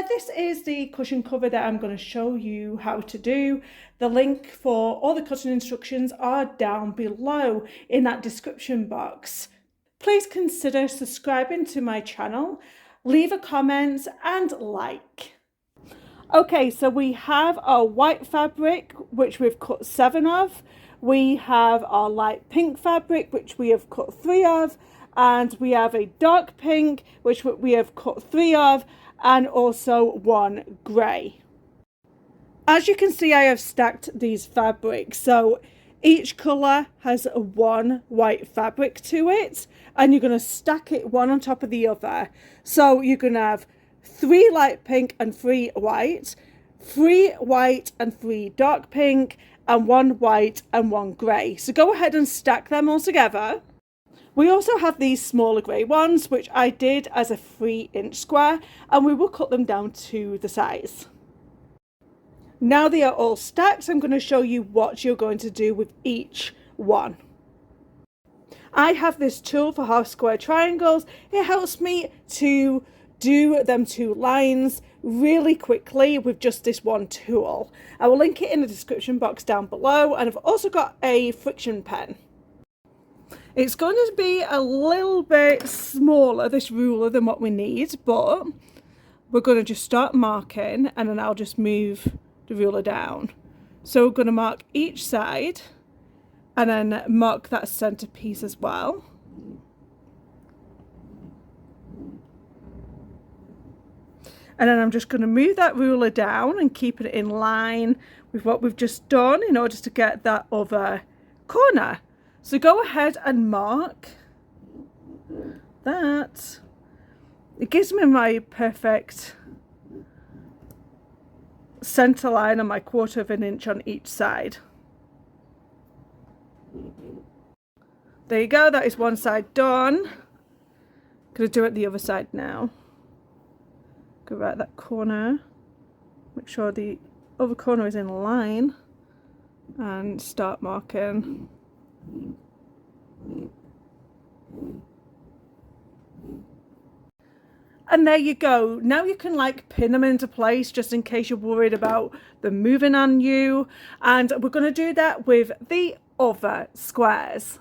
this is the cushion cover that I'm going to show you how to do. The link for all the cutting instructions are down below in that description box. Please consider subscribing to my channel, leave a comment and like. Okay, so we have our white fabric, which we've cut 7 of. We have our light pink fabric, which we have cut 3 of. And we have a dark pink, which we have cut 3 of, and also 1 grey. As you can see, I have stacked these fabrics. So each colour has 1 white fabric to it, and you're going to stack it one on top of the other. So you're going to have 3 light pink and 3 white, 3 white and 3 dark pink, and 1 white and 1 grey. So go ahead and stack them all together. We also have these smaller grey ones, which I did as a 3-inch square, and we will cut them down to the size. Now they are all stacked, I'm going to show you what you're going to do with each one. I have this tool for half square triangles. It helps me to do them 2 lines really quickly with just this one tool. I will link it in the description box down below, and I've also got a friction pen. It's going to be a little bit smaller, this ruler, than what we need, but we're going to just start marking, and then I'll just move the ruler down. So we're going to mark each side and then mark that center piece as well. And then I'm just going to move that ruler down and keep it in line with what we've just done in order to get that other corner. So go ahead and mark that. It gives me my perfect center line on my 1/4 of an inch on each side. There you go, that is one side done. I'm going to do it the other side now. Go right that corner, make sure the other corner is in line, and start marking. And there you go. Now you can like pin them into place just in case you're worried about them moving on you. And we're going to do that with the other squares.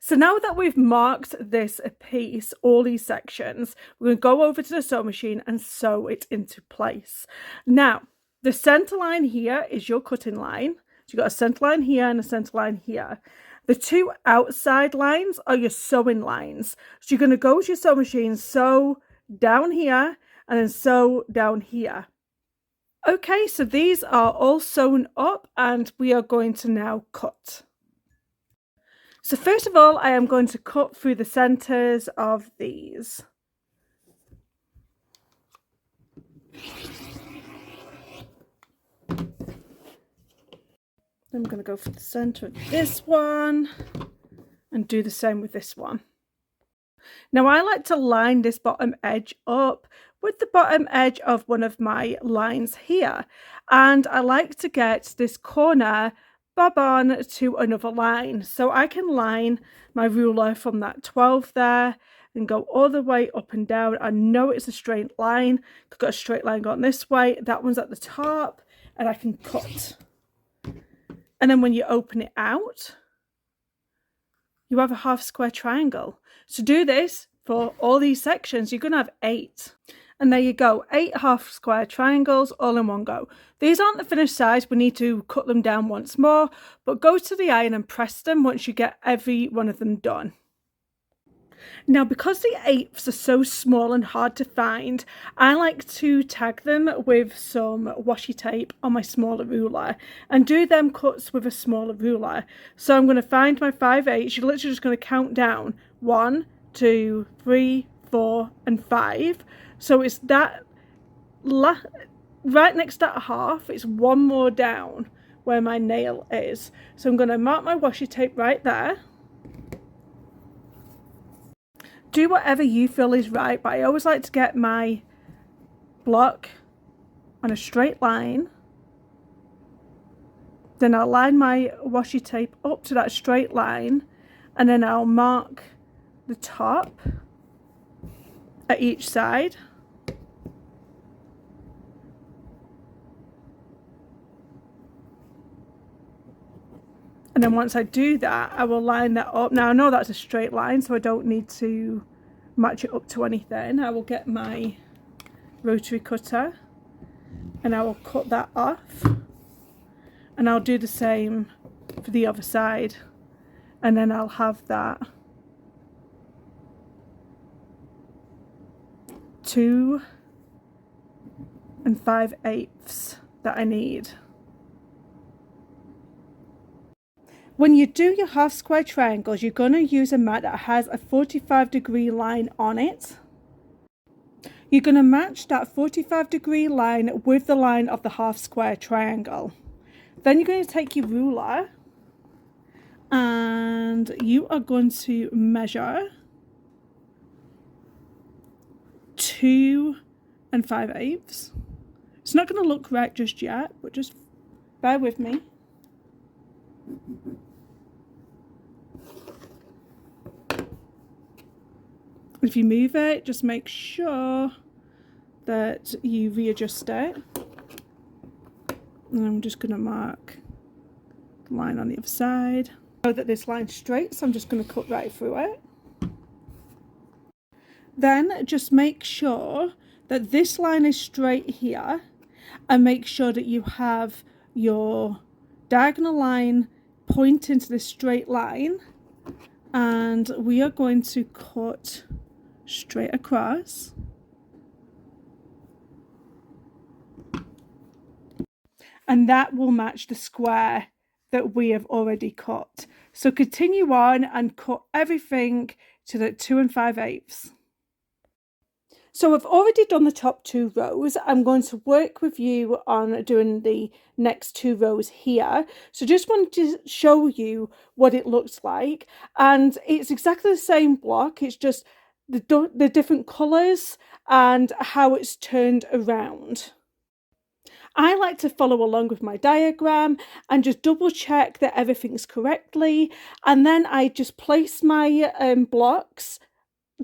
So now that we've marked this piece, all these sections, we're going to go over to the sewing machine and sew it into place. Now, the center line here is your cutting line. So you've got a center line here and a center line here. The 2 outside lines are your sewing lines. So you're going to go to your sewing machine, sew down here, and then sew down here. Okay, so these are all sewn up, and we are going to now cut. So first of all, I am going to cut through the centers of these. I'm going to go for the center of this one and do the same with this one. Now I like to line this bottom edge up with the bottom edge of one of my lines here, and I like to get this corner bob on to another line, so I can line my ruler from that 12 there and go all the way up and down. I know it's a straight line. I've got a straight line going this way, that one's at the top, and I can cut. And then when you open it out, you have a half square triangle. So do this for all these sections. You're going to have 8. And there you go, 8 half square triangles all in one go. These aren't the finished size. We need to cut them down once more. But go to the iron and press them once you get every one of them done. Now, because the 8ths are so small and hard to find, I like to tag them with some washi tape on my smaller ruler and do them cuts with a smaller ruler. So I'm going to find my 5/8. You're literally just going to count down 1, 2, 3, 4, and 5. So it's that right next to that half. It's one more down where my nail is. So I'm going to mark my washi tape right there. Do whatever you feel is right, but I always like to get my block on a straight line. Then I'll line my washi tape up to that straight line, and then I'll mark the top at each side. And then once I do that, I will line that up. Now I know that's a straight line, so I don't need to match it up to anything. I will get my rotary cutter and I will cut that off, and I'll do the same for the other side, and then I'll have that 2 5/8 that I need. When you do your half square triangles, you're going to use a mat that has a 45-degree line on it. You're going to match that 45-degree line with the line of the half square triangle. Then you're going to take your ruler and you are going to measure 2 5/8. It's not going to look right just yet, but just bear with me. If you move it, just make sure that you readjust it. And I'm just going to mark the line on the other side. I know that this line's straight, so I'm just going to cut right through it. Then just make sure that this line is straight here, and make sure that you have your diagonal line pointing to this straight line, and we are going to cut straight across. And that will match the square that we have already cut. So continue on and cut everything to the 2 5/8. So I've already done the top 2 rows. I'm going to work with you on doing the next 2 rows here. So just wanted to show you what it looks like. And it's exactly the same block. It's just the different colours and how it's turned around. I like to follow along with my diagram and just double check that everything's correctly. And then I just place my blocks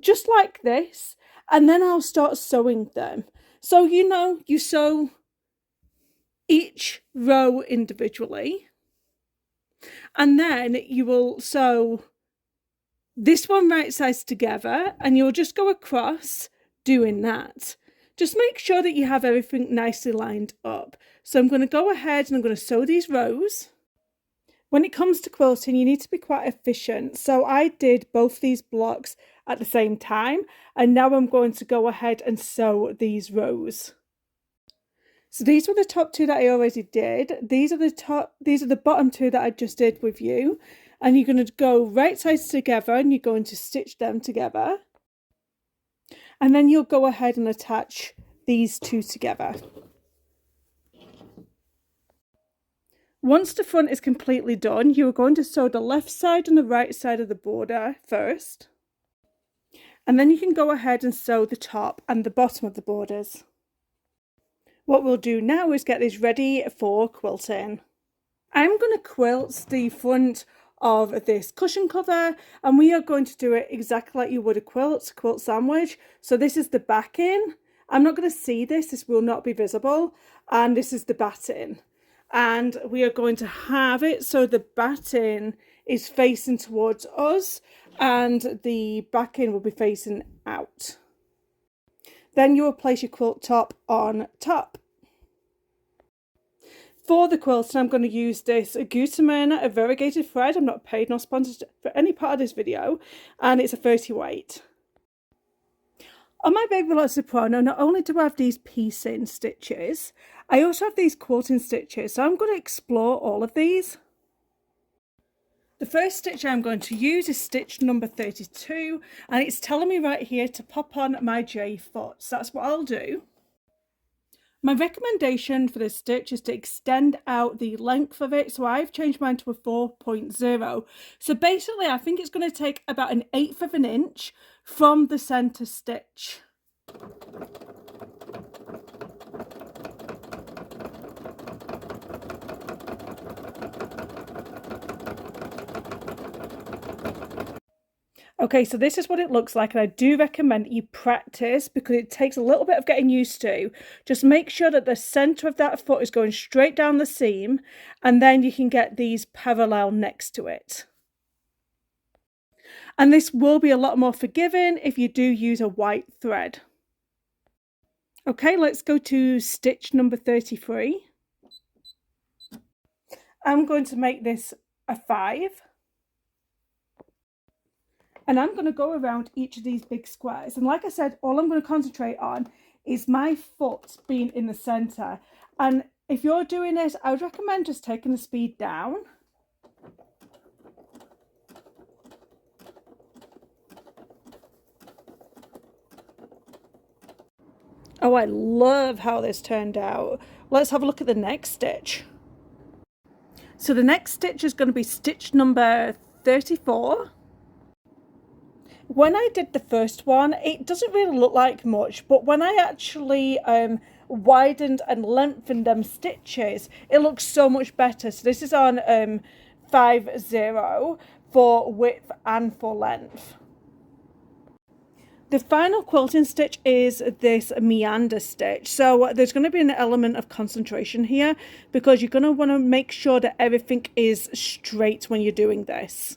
just like this. And then I'll start sewing them. So, you know, you sew each row individually. And then you will sew this one right sides together, and you'll just go across doing that. Just make sure that you have everything nicely lined up. So I'm going to go ahead and I'm going to sew these rows. When it comes to quilting, you need to be quite efficient. So I did both these blocks at the same time, and now I'm going to go ahead and sew these rows. So these were the top 2 that I already did. These are the bottom 2 that I just did with you. And you're going to go right sides together and you're going to stitch them together. And then you'll go ahead and attach these 2 together. Once the front is completely done, you are going to sew the left side and the right side of the border first. And then you can go ahead and sew the top and the bottom of the borders. What we'll do now is get this ready for quilting. I'm going to quilt the front of this cushion cover, and we are going to do it exactly like you would a quilt sandwich. So this is the backing. I'm not going to see this will not be visible, and this is the batting. And we are going to have it so the batting is facing towards us and the backing will be facing out. Then you will place your quilt top on top. For the quilting, I'm going to use this Gutermann variegated thread. I'm not paid nor sponsored for any part of this video, and it's a 30 weight. On my Baby Lot Soprano, not only do I have these piecing stitches, I also have these quilting stitches, so I'm going to explore all of these. The first stitch I'm going to use is stitch number 32, and it's telling me right here to pop on my J foot, so that's what I'll do. My recommendation for this stitch is to extend out the length of it, so I've changed mine to a 4.0. So basically I think it's going to take about 1/8 of an inch from the centre stitch. Okay, so this is what it looks like, and I do recommend that you practice because it takes a little bit of getting used to. Just make sure that the center of that foot is going straight down the seam, and then you can get these parallel next to it. And this will be a lot more forgiving if you do use a white thread. Okay, let's go to stitch number 33. I'm going to make this a 5. And I'm going to go around each of these big squares. And like I said, all I'm going to concentrate on is my foot being in the center. And if you're doing this, I would recommend just taking the speed down. Oh, I love how this turned out. Let's have a look at the next stitch. So the next stitch is going to be stitch number 34. When I did the first one, it doesn't really look like much, but when I actually widened and lengthened them stitches, it looks so much better. So this is on 5-0 for width and for length. The final quilting stitch is this meander stitch. So there's going to be an element of concentration here because you're going to want to make sure that everything is straight when you're doing this.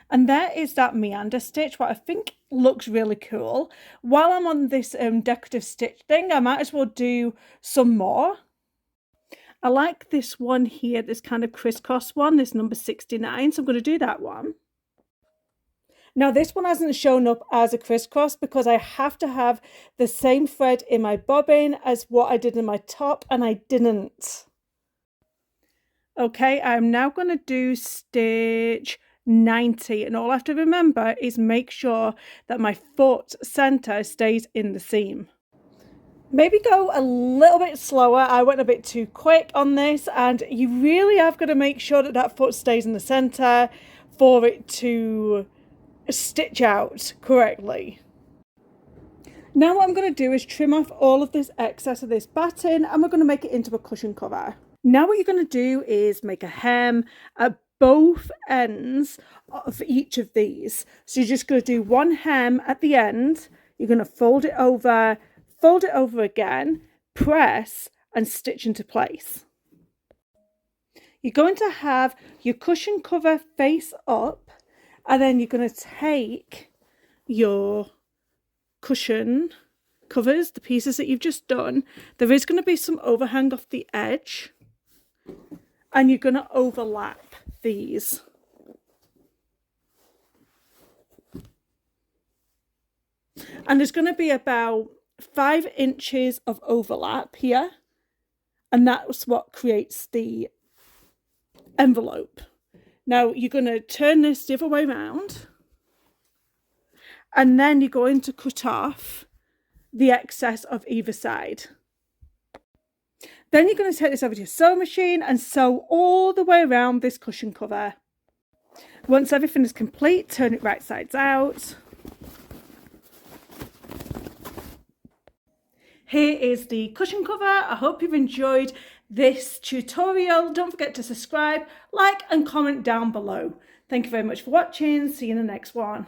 And there is that meander stitch, what I think looks really cool. While I'm on this decorative stitch thing, I might as well do some more. I like this one here, this kind of crisscross one, this number 69. So I'm going to do that one. Now this one hasn't shown up as a crisscross because I have to have the same thread in my bobbin as what I did in my top, and I didn't. Okay, I'm now going to do stitch 90, and all I have to remember is make sure that my foot center stays in the seam. Maybe go a little bit slower. I went a bit too quick on this, and you really have got to make sure that that foot stays in the center for it to stitch out correctly. Now what I'm going to do is trim off all of this excess of this batting, and we're going to make it into a cushion cover. Now what you're going to do is make a hem at both ends of each of these. So you're just going to do one hem at the end. You're going to fold it over again, press and stitch into place. You're going to have your cushion cover face up, and then you're going to take your cushion covers, the pieces that you've just done. There is going to be some overhang off the edge, and you're going to overlap these. And there's going to be about 5 inches of overlap here, and that's what creates the envelope. Now you're going to turn this the other way around, and then you're going to cut off the excess of either side. Then you're going to take this over to your sewing machine and sew all the way around this cushion cover. Once everything is complete, turn it right sides out. Here is the cushion cover. I hope you've enjoyed this tutorial. Don't forget to subscribe, like and comment down below. Thank you very much for watching. See you in the next one.